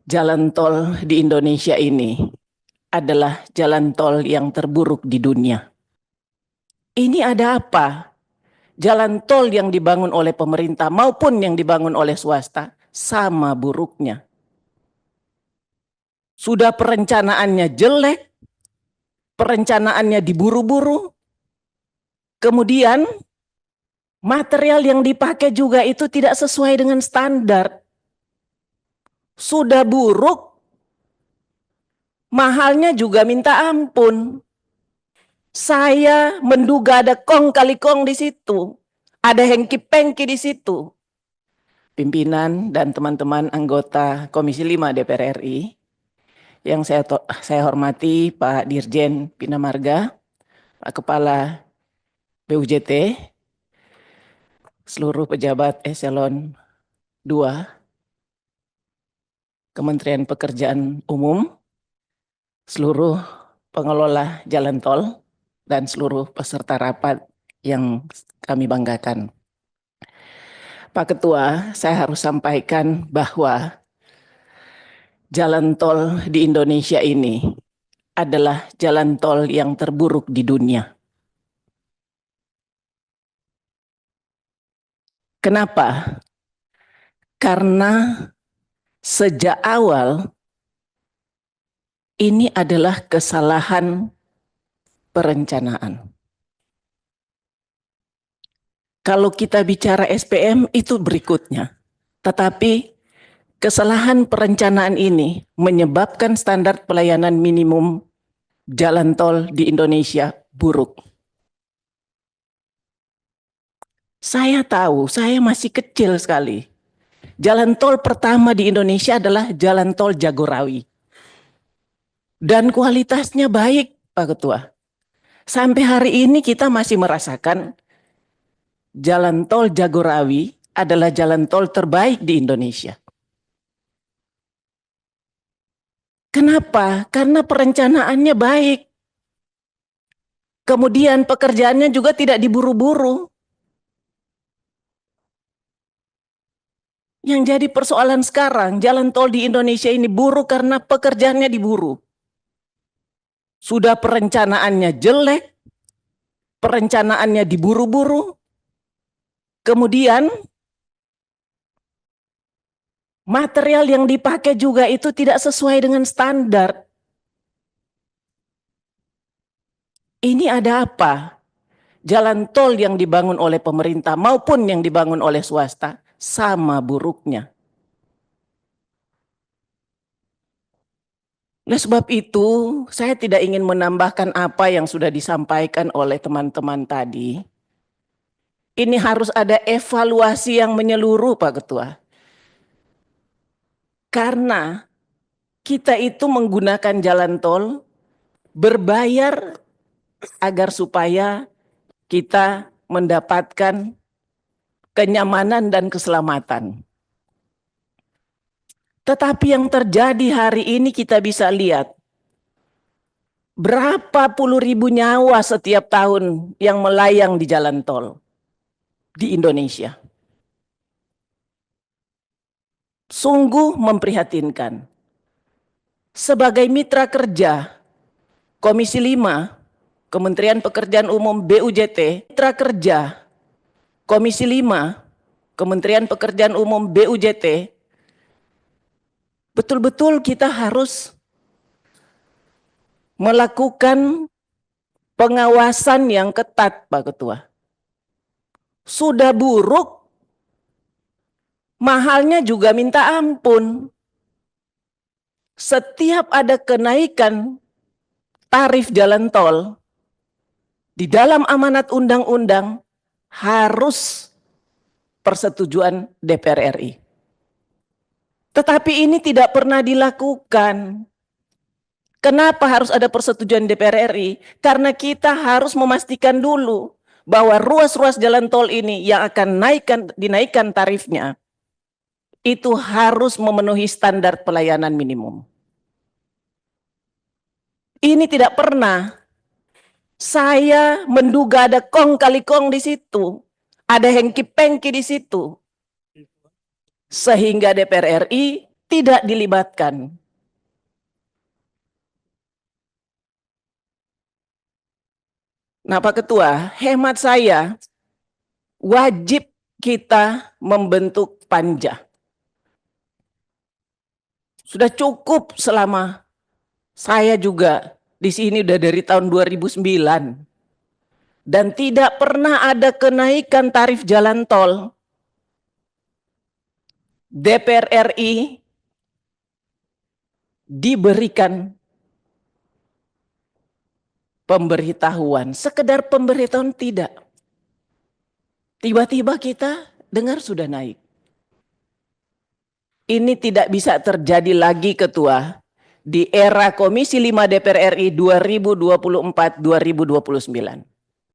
Jalan tol di Indonesia ini adalah jalan tol yang terburuk di dunia. Ini ada apa? Jalan tol yang dibangun oleh pemerintah maupun yang dibangun oleh swasta sama buruknya. Sudah perencanaannya jelek, perencanaannya diburu-buru, kemudian material yang dipakai juga itu tidak sesuai dengan standar. Sudah buruk, mahalnya juga minta ampun. Saya menduga ada kong kali kong di situ. Ada hengki-pengki di situ. Pimpinan dan teman-teman anggota Komisi 5 DPR RI yang saya hormati Pak Dirjen Bina Marga, Pak Kepala BUJT, seluruh pejabat eselon 2, Kementerian Pekerjaan Umum, seluruh pengelola jalan tol, dan seluruh peserta rapat yang kami banggakan. Pak Ketua, saya harus sampaikan bahwa jalan tol di Indonesia ini adalah jalan tol yang terburuk di dunia. Kenapa? Karena sejak awal ini adalah kesalahan perencanaan. Kalau kita bicara SPM itu berikutnya. Tetapi kesalahan perencanaan ini menyebabkan standar pelayanan minimum jalan tol di Indonesia buruk. Saya tahu, saya masih kecil sekali. Jalan tol pertama di Indonesia adalah jalan tol Jagorawi. Dan kualitasnya baik, Pak Ketua. Sampai hari ini kita masih merasakan jalan tol Jagorawi adalah jalan tol terbaik di Indonesia. Kenapa? Karena perencanaannya baik. Kemudian pekerjaannya juga tidak diburu-buru. Yang jadi persoalan sekarang, jalan tol di Indonesia ini buruk karena pekerjaannya diburu. Sudah perencanaannya jelek, perencanaannya diburu-buru, kemudian material yang dipakai juga itu tidak sesuai dengan standar. Ini ada apa? Jalan tol yang dibangun oleh pemerintah maupun yang dibangun oleh swasta sama buruknya. Oleh sebab itu, saya tidak ingin menambahkan apa yang sudah disampaikan oleh teman-teman tadi. Ini harus ada evaluasi yang menyeluruh, Pak Ketua. Karena kita itu menggunakan jalan tol berbayar agar supaya kita mendapatkan kenyamanan dan keselamatan. Tetapi yang terjadi hari ini kita bisa lihat berapa puluh ribu nyawa setiap tahun yang melayang di jalan tol di Indonesia. Sungguh memprihatinkan. Sebagai mitra kerja Komisi 5 Kementerian Pekerjaan Umum BUJT, mitra kerja Komisi 5 Kementerian Pekerjaan Umum BUJT, betul-betul kita harus melakukan pengawasan yang ketat, Pak Ketua. Sudah buruk, mahalnya juga minta ampun. Setiap ada kenaikan tarif jalan tol, di dalam amanat undang-undang harus persetujuan DPR RI. Tetapi ini tidak pernah dilakukan. Kenapa harus ada persetujuan DPR RI? Karena kita harus memastikan dulu bahwa ruas-ruas jalan tol ini yang akan dinaikkan tarifnya itu harus memenuhi standar pelayanan minimum. Ini tidak pernah. Saya menduga ada kong kali kong di situ. Ada hengki-pengki di situ. Sehingga DPR RI tidak dilibatkan. Nah, Pak Ketua, hemat saya wajib kita membentuk panja. Sudah cukup selama saya juga di sini udah dari tahun 2009 dan tidak pernah ada kenaikan tarif jalan tol. DPR RI diberikan pemberitahuan, sekedar pemberitahuan tidak. Tiba-tiba kita dengar sudah naik. Ini tidak bisa terjadi lagi, Ketua, di era Komisi 5 DPR RI 2024-2029.